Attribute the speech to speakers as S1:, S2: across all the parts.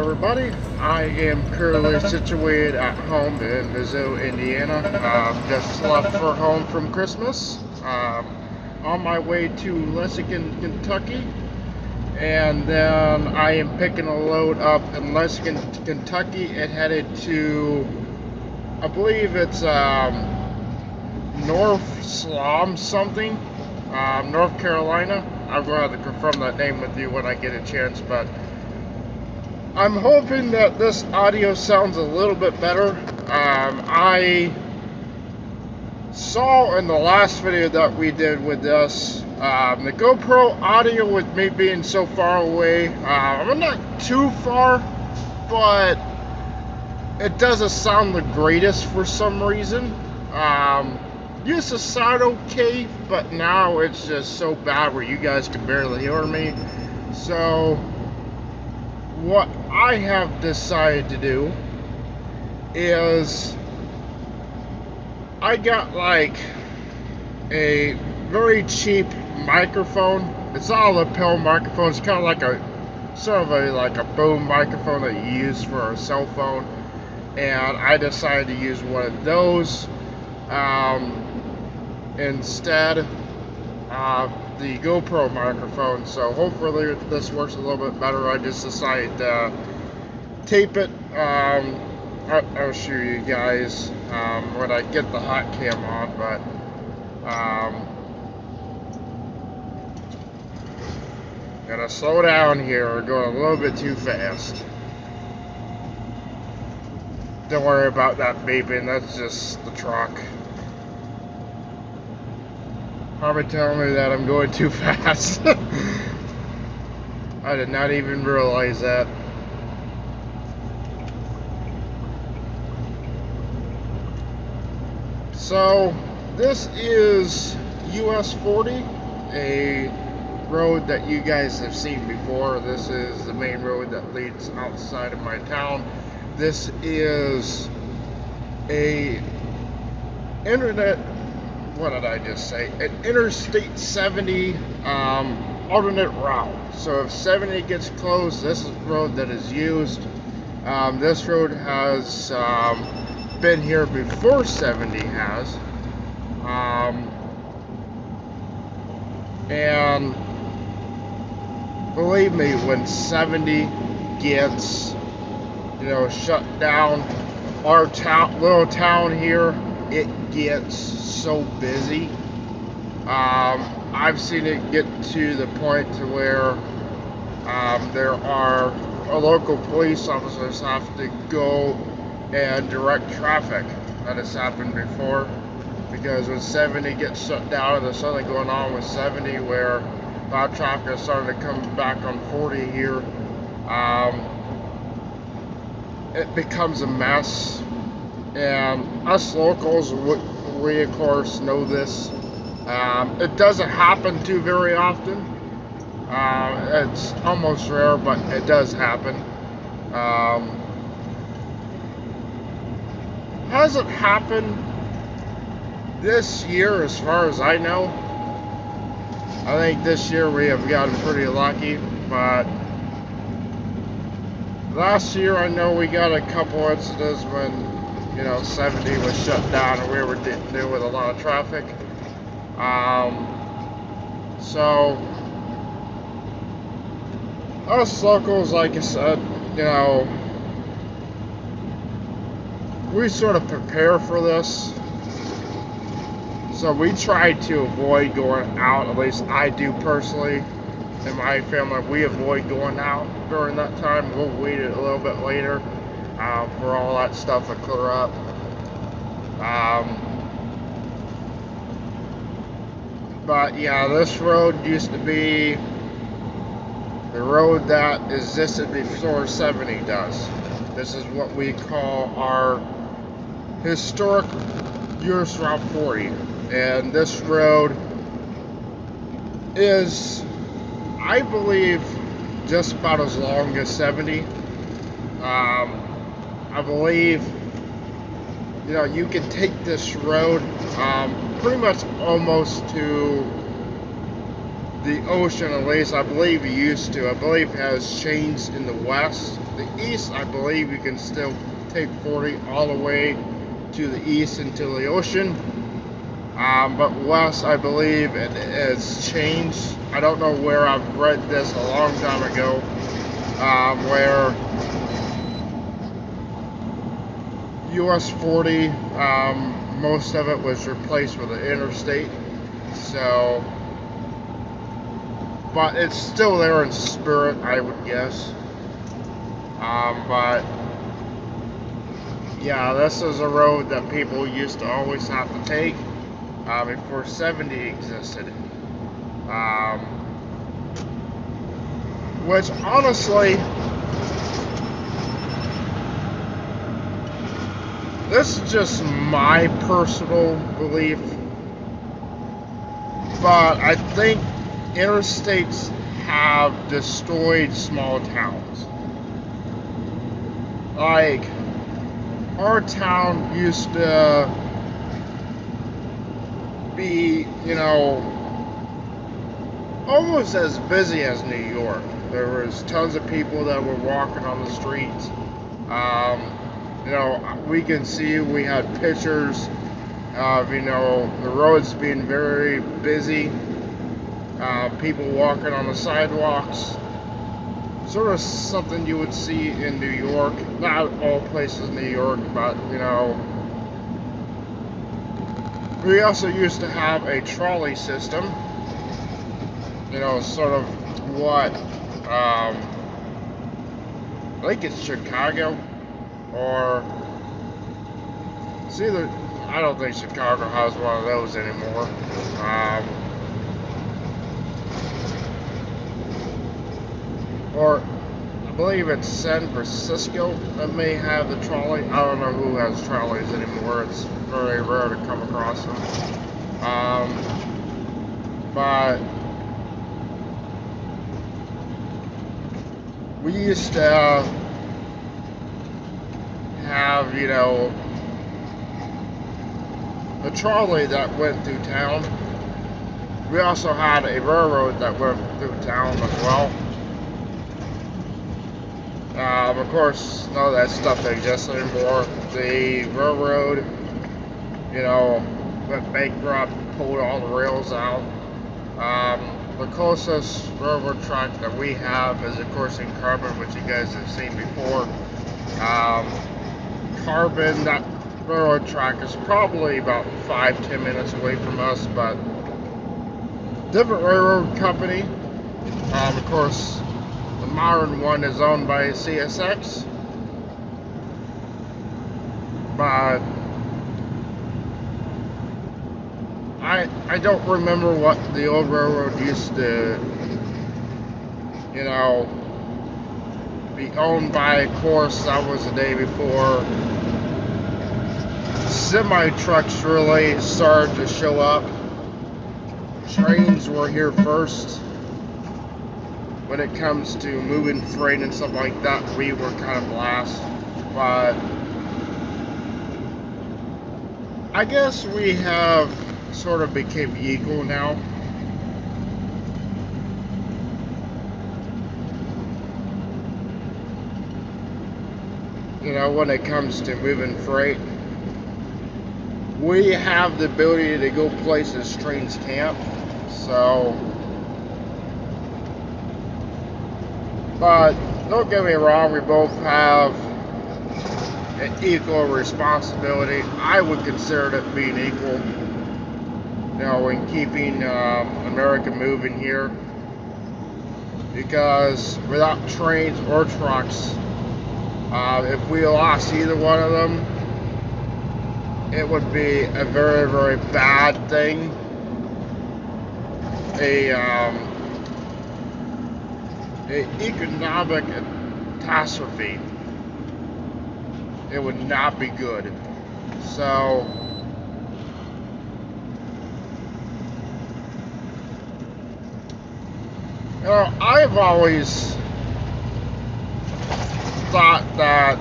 S1: everybody. I am currently situated at home in Mizzou, Indiana. Just left for home from Christmas. On my way to Lexington, Kentucky. And then I am picking a load up in Lexington, Kentucky and headed to, I believe it's North Slum something, North Carolina. I'm going to have to confirm that name with you when I get a chance, but I'm hoping that this audio sounds a little bit better. I saw in the last video that we did with this, the GoPro audio with me being so far away, I'm not too far, but it doesn't sound the greatest for some reason. Used to sound okay, but now it's just so bad where you guys can barely hear me. So what I have decided to do is I got like a very cheap microphone. It's not a lapel microphone. It's kind of like a sort of like a boom microphone that you use for a cell phone, and I decided to use one of those instead of the GoPro microphone. So hopefully this works a little bit better. I just decided to tape it. I'll show you guys when I get the hot cam on, but gotta slow down here. We're going a little bit too fast. Don't worry about that beeping, that's just the truck. Probably telling me that I'm going too fast. I did not even realize that. So this is US 40, a road that you guys have seen before. This is the main road that leads outside of my town. This is a what did I just say? An Interstate 70 alternate route. So if 70 gets closed, this is the road that is used. This road has been here before 70 has. And believe me, when 70 gets, shut down, our little town here, it gets so busy. I've seen it get to the point to where there are local police officers have to go and direct traffic. That has happened before, because when 70 gets shut down, and there's something going on with 70 where a lot of traffic is starting to come back on 40 here, it becomes a mess. And us locals, we of course know this. It doesn't happen too very often. It's almost rare, but it does happen. Hasn't happened this year as far as I know. I think this year we have gotten pretty lucky, but last year I know we got a couple incidents when 70 was shut down and we were dealing with a lot of traffic. So us locals, like I said, we sort of prepare for this. So we try to avoid going out, at least I do personally. In my family, we avoid going out during that time. We'll wait a little bit later for all that stuff to clear up. But yeah, this road used to be the road that existed before 70 does. This is what we call our historic US Route 40. And this road is, I believe, just about as long as 70. I believe, you can take this road pretty much almost to the ocean, at least I believe it used to. I believe it has changed in the west. The east, I believe you can still take 40 all the way to the east into the ocean. But west, I believe it has changed. I don't know where. I've read this a long time ago, where US 40, most of it was replaced with an interstate. So, but it's still there in spirit, I would guess. But yeah, this is a road that people used to always have to take before 70 existed. Which honestly, this is just my personal belief, but I think interstates have destroyed small towns. Like, our town used to be, almost as busy as New York. There was tons of people that were walking on the streets. We can see, we had pictures of, the roads being very busy. People walking on the sidewalks. Sort of something you would see in New York. Not all places in New York, but, we also used to have a trolley system. Sort of what, I think it's Chicago, or it's either, I don't think Chicago has one of those anymore. Or I believe it's San Francisco that may have the trolley. I don't know who has trolleys anymore. It's very rare to come across them. But we used to have, a trolley that went through town. We also had a railroad that went through town as well. Of course, none of that stuff exists anymore. The railroad, went bankrupt, pulled all the rails out. The closest railroad track that we have is, of course, in Carbon, which you guys have seen before. Carbon, that railroad track is probably about 5-10 minutes away from us, but different railroad company. Of course, the modern one is owned by CSX, but I don't remember what the old railroad used to, be owned by. Of course, that was the day before semi-trucks really started to show up. Trains were here first. When it comes to moving freight and stuff like that, we were kind of last. But I guess we have sort of became equal now. When it comes to moving freight, we have the ability to go places trains can't. So, but don't get me wrong, we both have an equal responsibility. I would consider it being equal, in keeping America moving here. Because without trains or trucks, if we lost either one of them, it would be a very, very bad thing. An economic catastrophe. It would not be good. So, I've always thought that,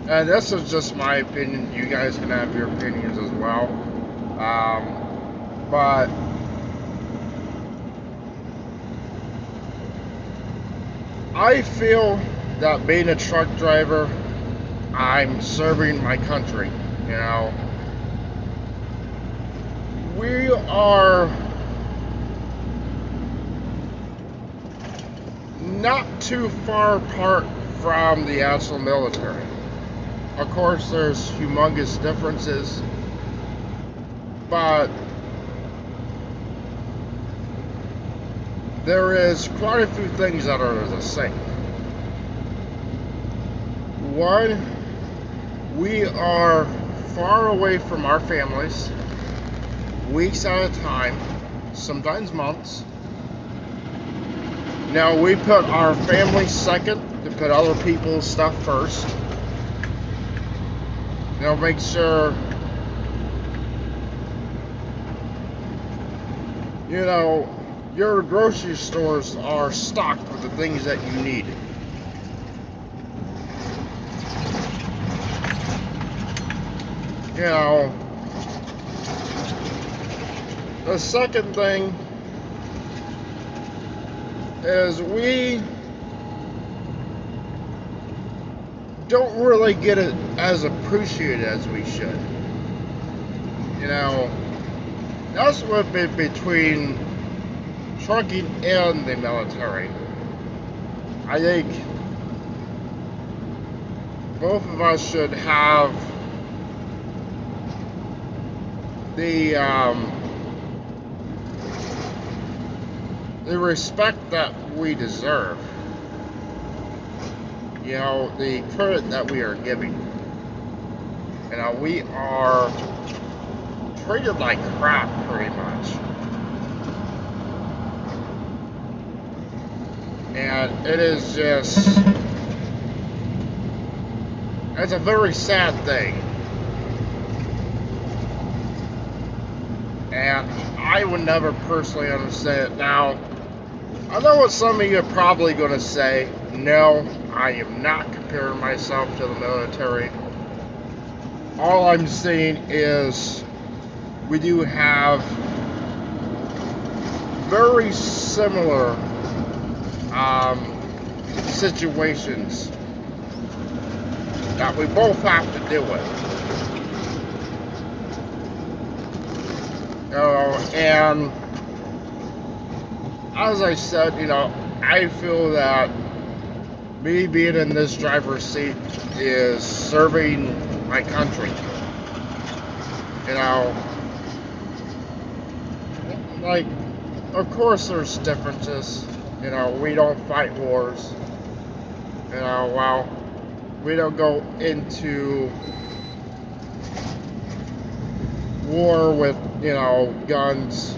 S1: and this is just my opinion, you guys can have your opinions as well, but I feel that being a truck driver, I'm serving my country. You know, we are not too far apart from the actual military. Of course, there's humongous differences, but there is quite a few things that are the same. One, we are far away from our families, weeks at a time, sometimes months. Now, we put our family second to put other people's stuff first. You know, make sure, you know, your grocery stores are stocked with the things that you need. You know, the second thing is we don't really get it as appreciated as we should. You know, that's what between trucking and the military. I think both of us should have the respect that we deserve. You know, the credit that we are giving. You know, we are treated like crap, pretty much. And it is just, it's a very sad thing. And I would never personally understand it. Now, I know what some of you are probably going to say. No, I am not comparing myself to the military. All I'm saying is we do have very similar situations that we both have to deal with. You know, and as I said, you know, I feel that me being in this driver's seat is serving my country. You know, like, of course there's differences. You know, we don't fight wars. You know, well, we don't go into war with, you know, guns.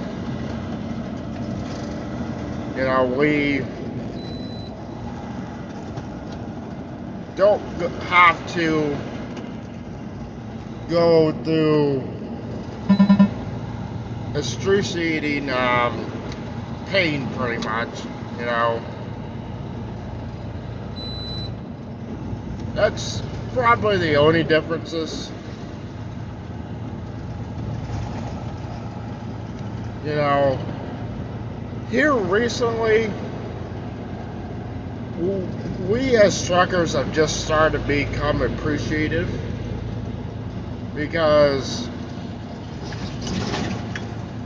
S1: You know, we don't have to go through excruciating pain, pretty much. You know, that's probably the only differences. You know, here recently, we as truckers have just started to become appreciative, because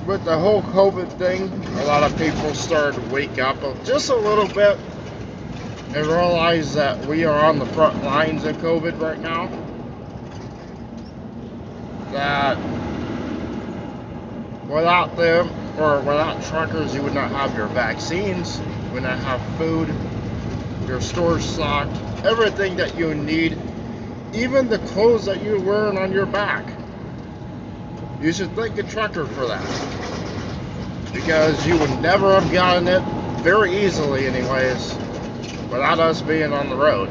S1: with the whole COVID thing, a lot of people started to wake up just a little bit and realize that we are on the front lines of COVID right now. That without them, or without truckers, you would not have your vaccines, you would not have food, your stores stocked, everything that you need, even the clothes that you're wearing on your back. You should thank a trucker for that, because you would never have gotten it, very easily anyways, without us being on the road.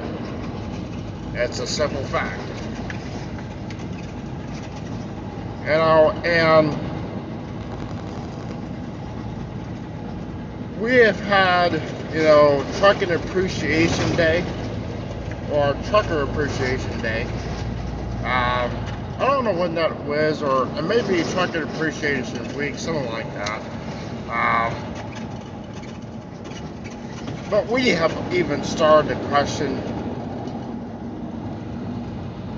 S1: It's a simple fact. You know, and we have had, you know, Trucking Appreciation Day, or Trucker Appreciation Day. I don't know when that was, or it may be Trucker Appreciation Week, something like that. But we have even started to question,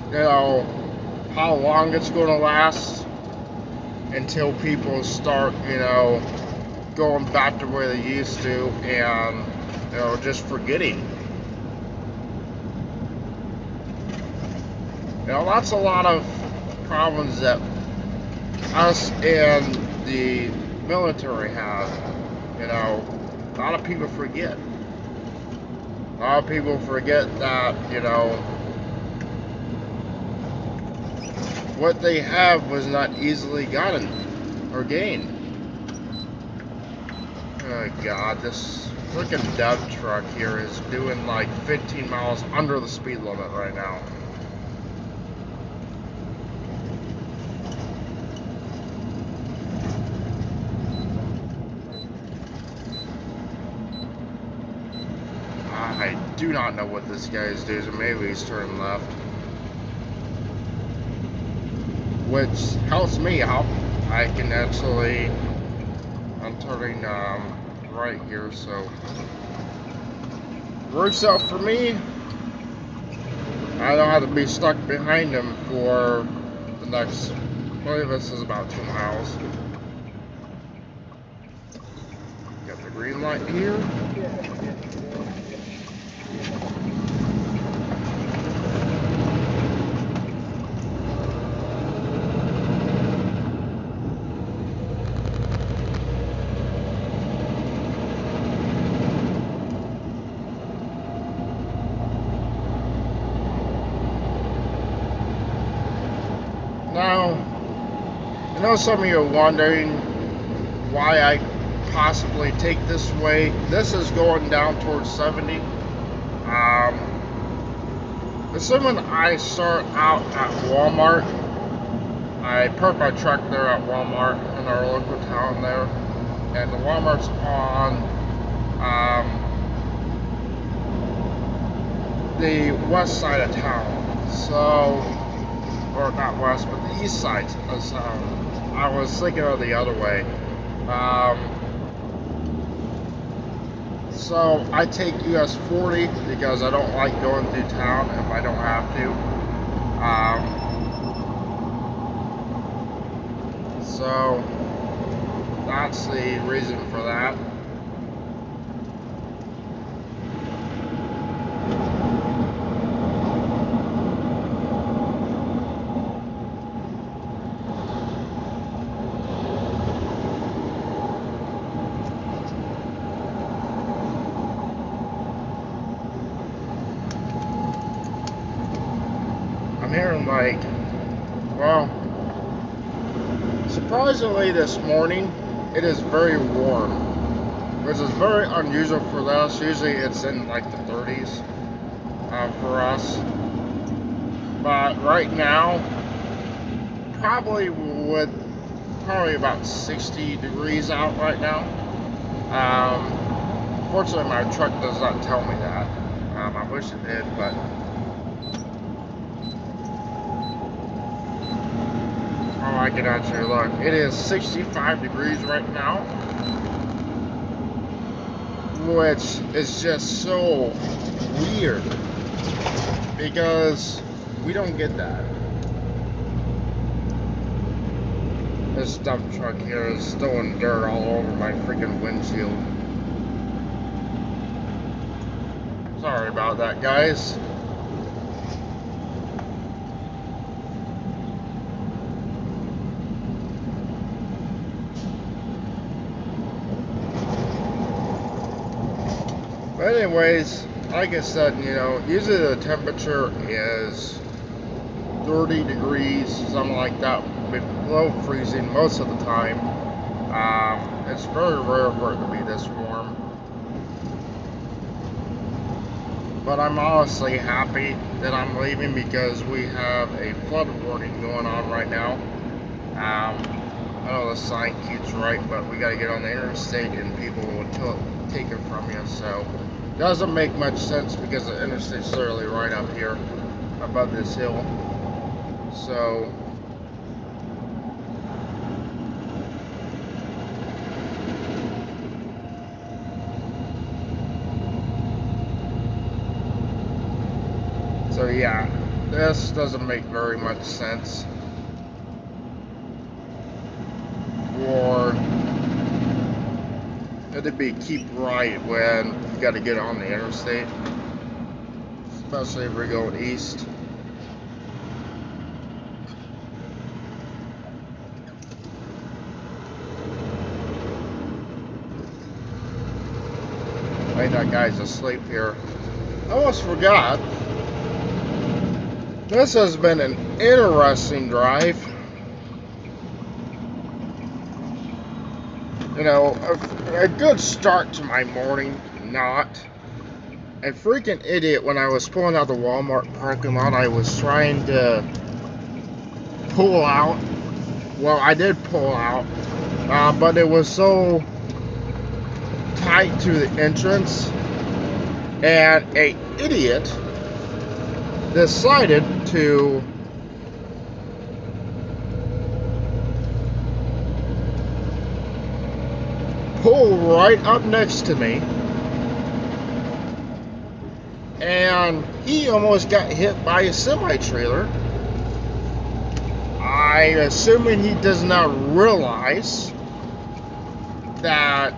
S1: you know, how long it's going to last until people start, you know, going back to where they used to and, you know, just forgetting. You know, that's a lot of problems that us and the military have. You know, a lot of people forget. A lot of people forget that, you know, what they have was not easily gotten or gained. Oh God, this freaking dump truck here is doing like 15 miles under the speed limit right now. I do not know what this guy is doing. Maybe he's turning left, which helps me out. I can actually, I'm turning right here, so works out for me. I don't have to be stuck behind him for the next, I believe this is about 2 miles. Got the green light here. Now, I know some of you are wondering why I possibly take this way. This is going down towards 70. Assuming I start out at Walmart, I park my truck there at Walmart in our local town there, and the Walmart's on the west side of town, so, or not west, but the east side of town. I was thinking of the other way. So I take US 40 because I don't like going through town if I don't have to. So that's the reason for that. I'm hearing like, well, surprisingly this morning it is very warm, which is very unusual for us. Usually it's in like the 30s for us, but right now probably about 60 degrees out right now. Fortunately my truck does not tell me that. I wish it did, but oh, I can actually look. It is 65 degrees right now, which is just so weird because we don't get that. This dump truck here is throwing dirt all over my freaking windshield. Sorry about that, guys. But anyways, like I said, you know, usually the temperature is 30 degrees, something like that, below freezing most of the time. It's very rare for it to be this warm. But I'm honestly happy that I'm leaving because we have a flood warning going on right now. I know the sign keeps right, but we got to get on the interstate and people will take it from you. So it doesn't make much sense because the interstate's literally right up here above this hill. So But yeah, this doesn't make very much sense for it to be keep right when you got to get on the interstate, especially if we're going east. Wait, that guy's asleep here. I almost forgot. This has been an interesting drive. You know, a good start to my morning, not. A freaking idiot when I was pulling out the Walmart parking lot. I was trying to pull out. Well, I did pull out, but it was so tight to the entrance, and a idiot decided to pull right up next to me, and he almost got hit by a semi-trailer. I assuming he does not realize that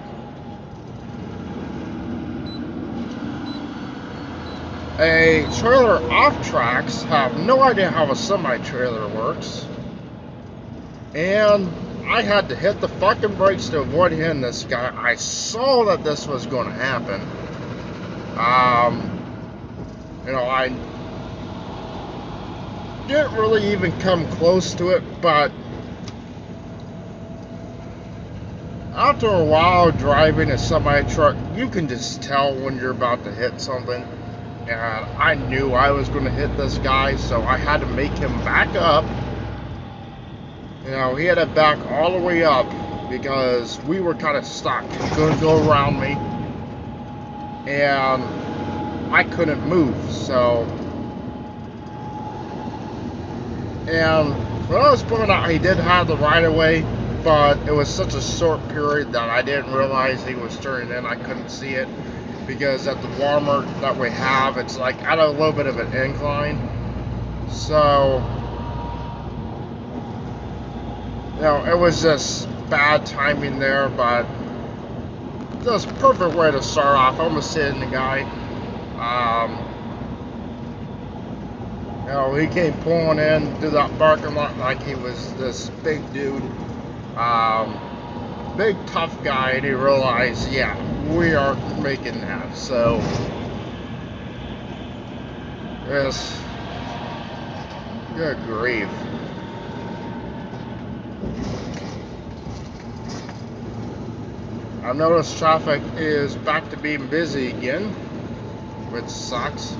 S1: a trailer off tracks have no idea how a semi-trailer works, and I had to hit the fucking brakes to avoid hitting this guy. I saw that this was going to happen. You know, I didn't really even come close to it, but after a while driving a semi-truck, you can just tell when you're about to hit something. And I knew I was going to hit this guy, so I had to make him back up. You know, he had to back all the way up because we were kind of stuck. He couldn't go around me, and I couldn't move. So, and when I was pulling out, he did have the right of way, but it was such a short period that I didn't realize he was turning in. I couldn't see it because at the Walmart that we have, it's like at a little bit of an incline. So, you know, it was just bad timing there, but just perfect way to start off. Almost hitting the guy. You know, he came pulling in through that parking lot like he was this big dude, big tough guy, and he realized, yeah, we aren't making that. So, yes, good grief. I've noticed traffic is back to being busy again, which sucks.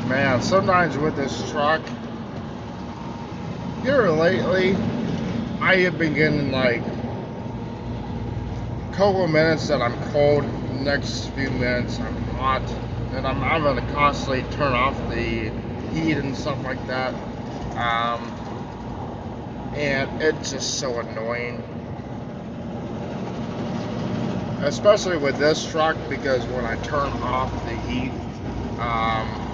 S1: Man, sometimes with this truck, here lately, I have been getting like a couple of minutes that I'm cold, next few minutes I'm hot, and I'm having to constantly turn off the heat and stuff like that. And it's just so annoying. Especially with this truck, because when I turn off the heat,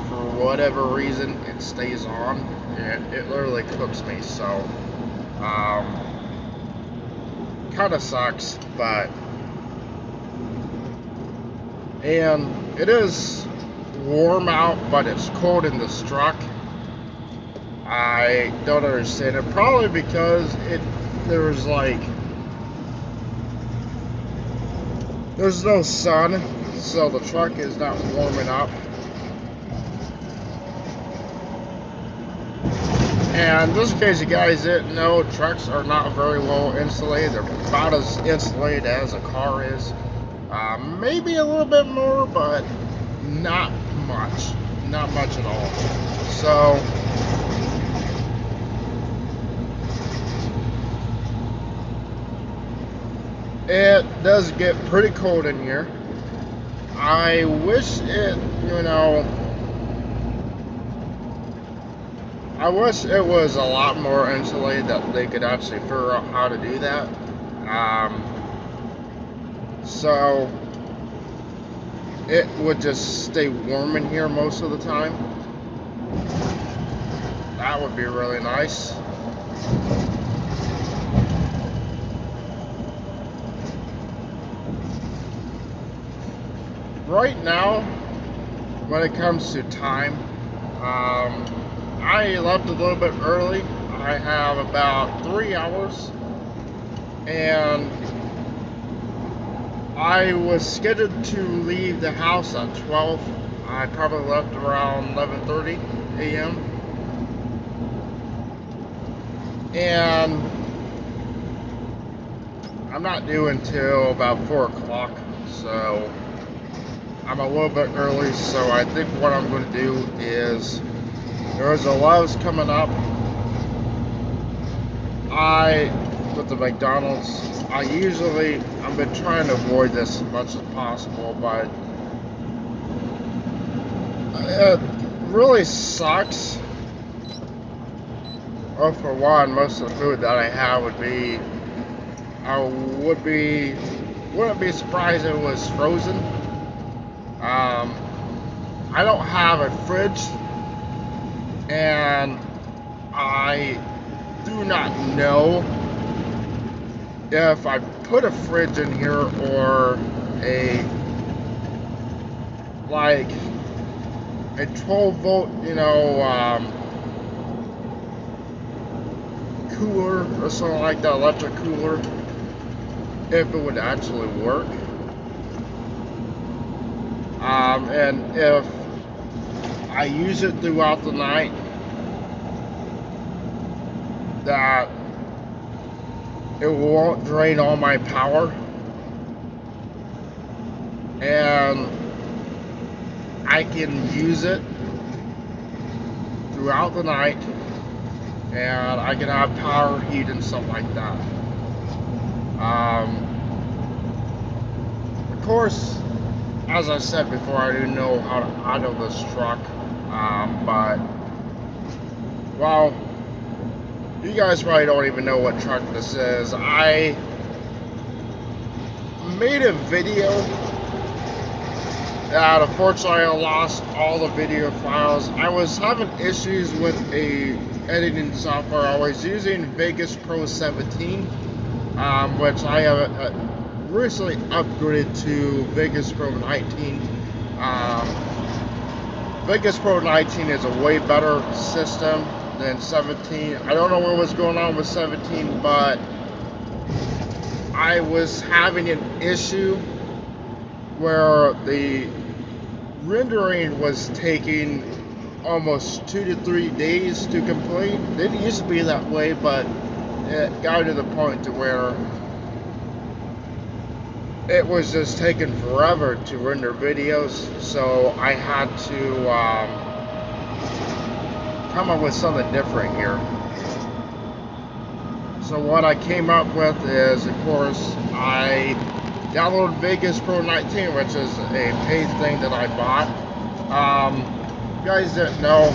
S1: for whatever reason, it stays on, and it literally cooks me. So, kind of sucks, but, and it is warm out, but it's cold in this truck. I don't understand it. Probably because there's no sun, so the truck is not warming up. And just in case you guys didn't know, trucks are not very well insulated. They're about as insulated as a car is. Maybe a little bit more, but not much. Not much at all. So, It does get pretty cold in here. I wish it, I wish it was a lot more insulated, that they could actually figure out how to do that. So it would just stay warm in here most of the time. That would be really nice. Right now, when it comes to time, I left a little bit early. I have about 3 hours, and I was scheduled to leave the house at 12. I probably left around 11:30 a.m. And I'm not due until about 4 o'clock, so I'm a little bit early. So I think what I'm going to do is, there's a Love's coming up. With the McDonald's, I've been trying to avoid this as much as possible, but it really sucks. Well, for one, most of the food that I have wouldn't be surprised if it was frozen. I don't have a fridge, and I do not know if I put a fridge in here or a 12 volt, cooler or something like that, electric cooler, if it would actually work. And if I use it throughout the night, that it won't drain all my power, and I can use it throughout the night, and I can have power, heat, and stuff like that. Of course, as I said before, I didn't know how to idle this truck, but, well, you guys probably don't even know what truck this is. I made a video that unfortunately I lost all the video files. I was having issues with a editing software. I was using Vegas Pro 17, which I have recently upgraded to Vegas Pro 19. Vegas Pro 19 is a way better system than 17. I don't know what was going on with 17, but I was having an issue where the rendering was taking almost 2 to 3 days to complete. It didn't used to be that way, but it got to the point to where it was just taking forever to render videos. So I had to come up with something different here. So what I came up with is, of course, I downloaded Vegas Pro 19, which is a paid thing that I bought. You guys didn't know,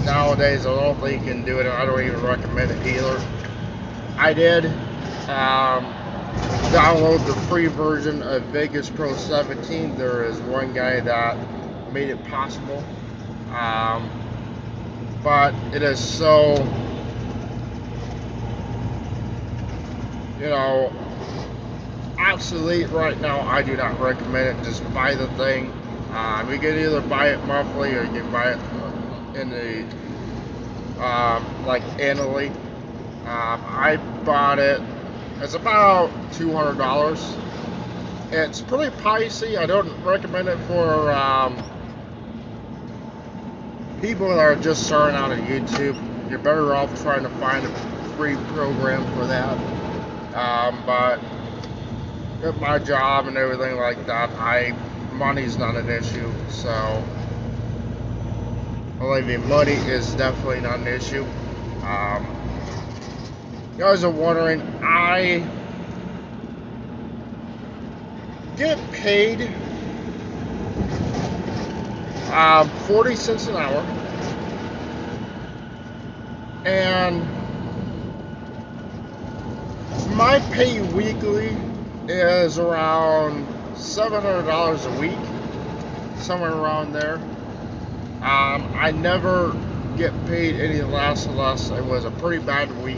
S1: nowadays I don't think you can do it, and I don't even recommend it either. I did download the free version of Vegas Pro 17. There is one guy that made it possible, but it is so, obsolete right now. I do not recommend it. Just buy the thing. You can either buy it monthly, or you can buy it in the annually. I bought it. It's about $200. It's pretty pricey. I don't recommend it for people that are just starting out on YouTube. You're better off trying to find a free program for that. But with my job and everything like that, money's not an issue. So, believe me, money is definitely not an issue. You guys are wondering, I get paid 40 cents an hour, and my pay weekly is around $700 a week, somewhere around there. I never get paid any less unless it was a pretty bad week.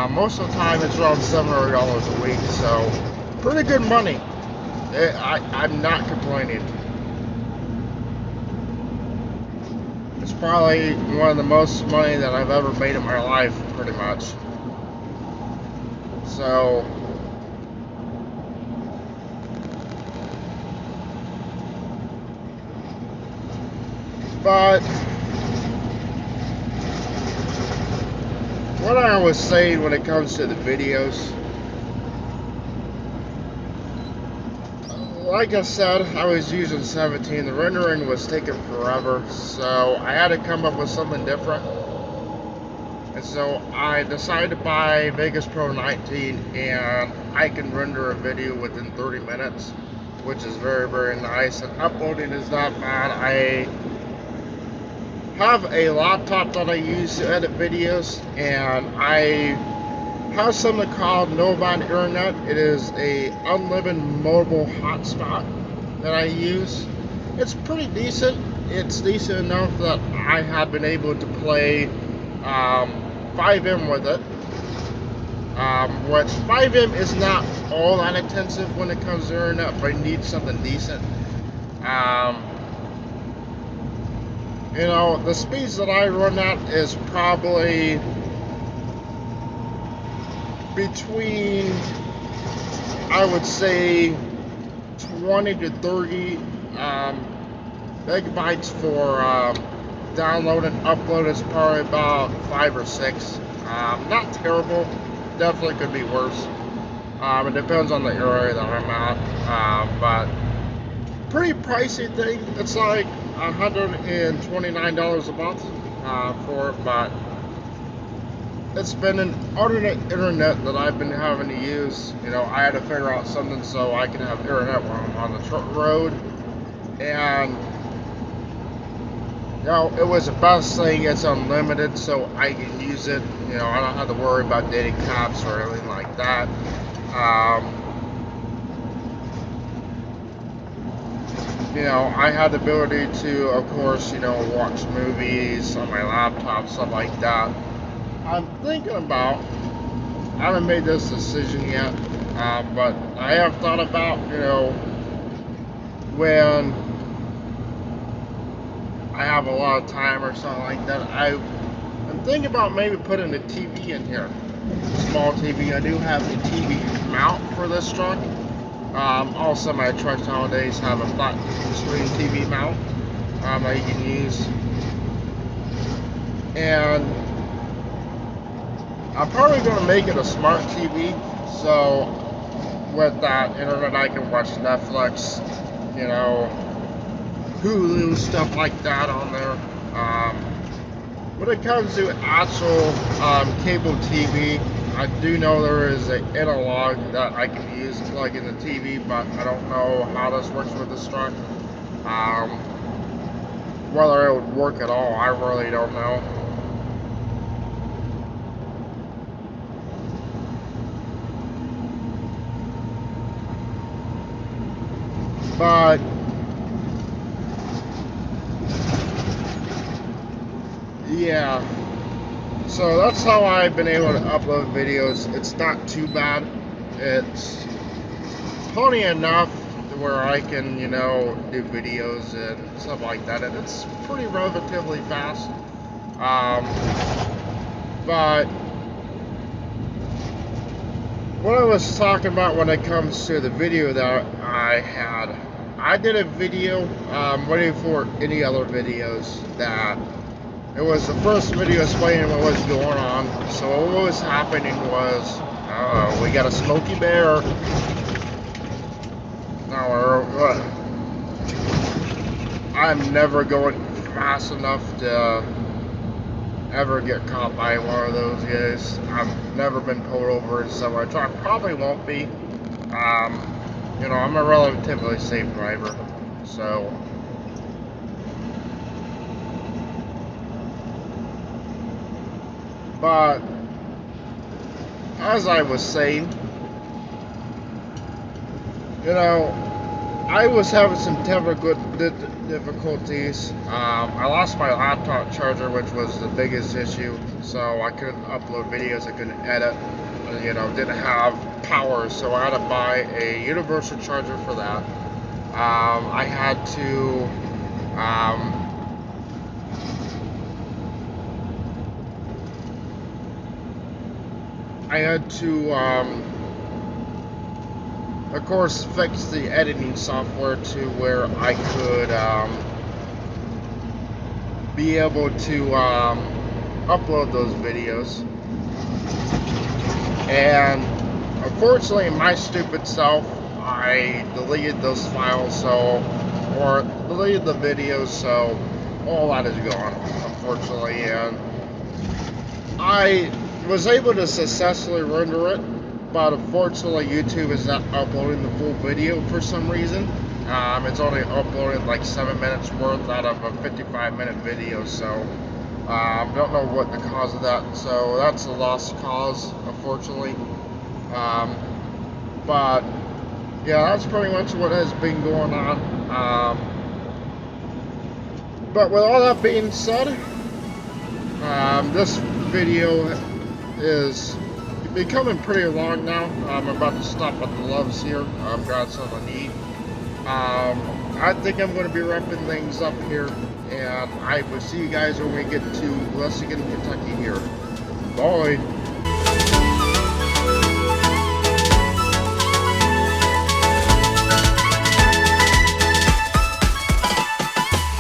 S1: Most of the time it's around $700 a week, so pretty good money. I'm not complaining. It's probably one of the most money that I've ever made in my life, pretty much. So, but what I was saying when it comes to the videos, like I said, I was using 17. The rendering was taking forever, so I had to come up with something different. And so I decided to buy Vegas Pro 19, and I can render a video within 30 minutes, which is very, very nice. And uploading is not bad. I have a laptop that I use to edit videos, and I have something called eveybody Internet. It is a unlimited mobile hotspot that I use. It's pretty decent. It's decent enough that I have been able to play 5M with it. Which 5M is not all that intensive when it comes to internet, but I need something decent. You know, the speeds that I run at is probably between, I would say, 20 to 30 megabytes for download and upload. Is probably about 5 or 6. Not terrible, definitely could be worse. It depends on the area that I'm at, but pretty pricey thing. It's like $129 a month for it, but it's been an alternate internet that I've been having to use. You know, I had to figure out something so I can have internet when I'm on the truck road, and you know, it was the best thing. It's unlimited, so I can use it. You know, I don't have to worry about data caps or anything like that. You know, I had the ability to, of course, you know, watch movies on my laptop, stuff like that. I'm thinking about, I haven't made this decision yet, but I have thought about, you know, when I have a lot of time or something like that, I'm thinking about maybe putting a TV in here, small TV. I do have the TV mount for this truck. Also, my trucks nowadays have a flat screen TV mount that you can use, and I'm probably going to make it a smart TV, so with that internet I can watch Netflix, you know, Hulu, stuff like that on there. When it comes to actual cable TV, I do know there is an analog that I can use to plug in the TV, but I don't know how this works with this truck. Whether it would work at all, I really don't know. But yeah, so that's how I've been able to upload videos. It's not too bad. It's plenty enough to where I can, you know, do videos and stuff like that, and it's pretty relatively fast. But what I was talking about when it comes to the video that I had, I did a video waiting for any other videos. That it was the first video explaining what was going on. So what was happening was, we got a smoky bear. Now, I'm never going fast enough to ever get caught by one of those guys. I've never been pulled over in somewhere. I probably won't be. you know, I'm a relatively safe driver, so. But as I was saying, you know, I was having some technical difficulties. I lost my laptop charger, which was the biggest issue, so I couldn't upload videos, I couldn't edit, you know, didn't have power, so I had to buy a universal charger for that. I had to of course, fix the editing software to where I could be able to upload those videos. And unfortunately, my stupid self, I deleted those files, or deleted the videos, so all that is gone, unfortunately. And I was able to successfully render it, but unfortunately YouTube is not uploading the full video for some reason. It's only uploaded like 7 minutes worth out of a 55-minute video, so don't know what the cause of that, so that's a lost cause, unfortunately. But yeah, that's pretty much what has been going on. But with all that being said, this video is becoming pretty long now. I'm about to stop at the Loves here. I've got something to eat. I think I'm going to be wrapping things up here, and I will see you guys when we get to Lexington, Kentucky here. Bye.